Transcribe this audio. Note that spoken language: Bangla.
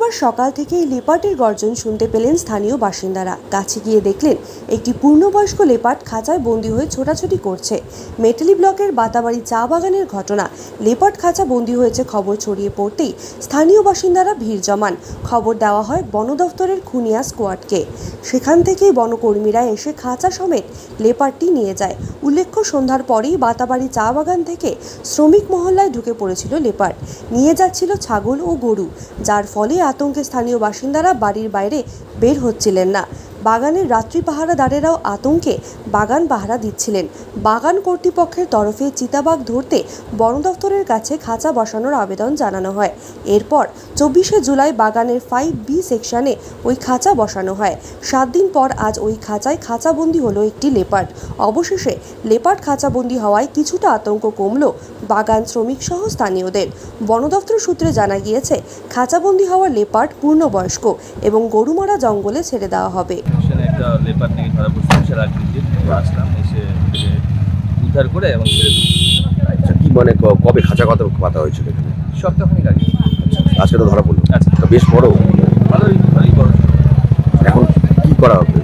শুক্রবার সকাল থেকেই লেপার্ডের গর্জন শুনতে পেলেন স্থানীয় বাসিন্দারা। কাছে গিয়ে দেখলেন একটি পূর্ণবয়স্ক লেপার্ড খাঁচায় বন্দী হয়ে ছোটাছুটি করছে। মেটালি ব্লকের বাতাবাড়ি চা বাগানের ঘটনা। লেপার্ড খাঁচা বন্দী হয়েছে খবর ছড়িয়ে পড়তেই স্থানীয় বাসিন্দারা ভিড় জমান। খবর দেওয়া হয় বন দফতরের খুনিয়া স্কোয়াডকে। সেখান থেকেই বনকর্মীরা এসে খাঁচা সমেত লেপার্ডটি নিয়ে যায়। উল্লেখ্য, সন্ধ্যার পরেই বাতাবাড়ি চা বাগান থেকে শ্রমিক মহল্লায় ঢুকে পড়েছিল লেপার্ড। নিয়ে যাচ্ছিল ছাগল ও গরু, যার ফলে আতঙ্কে স্থানীয় বাসিন্দারা বাড়ির বাইরে বের হচ্ছিলেন না। বাগানের রাত্রি পাহারাদারেরাও আতঙ্কে বাগান পাহারা দিচ্ছিলেন। বাগান কর্তৃপক্ষের তরফে চিতাবাঘ ধরতে বন দফতরের কাছে খাঁচা বসানোর আবেদন জানানো হয়। এরপর 24শে জুলাই বাগানের 5B সেকশনে ওই খাঁচা বসানো হয়। 7 দিন পর আজ ওই খাঁচায় খাঁচাবন্দি হলো একটি লেপার্ড। অবশেষে লেপার্ড খাঁচাবন্দি হওয়ায় কিছুটা আতঙ্ক কমল বাগান শ্রমিক সহ স্থানীয়দের। বন দফতর সূত্রে জানা গিয়েছে, খাঁচাবন্দি হওয়া লেপার্ড পূর্ণবয়স্ক এবং গরুমারা জঙ্গলে ছেড়ে দেওয়া হবে। একটা লেপার্ড নিয়ে ধরা পড়ছে, আসলাম, এসে উদ্ধার করে এবং ছেড়ে দিই। আচ্ছা, কি মানে কবে খাঁচা কত পাতা হয়েছিল এখানে? সপ্তাহখানিক আগে। আজকে তো ধরা পড়লো। আচ্ছা, বেশ বড়। ভালোই বড়। এখন কি করা হবে?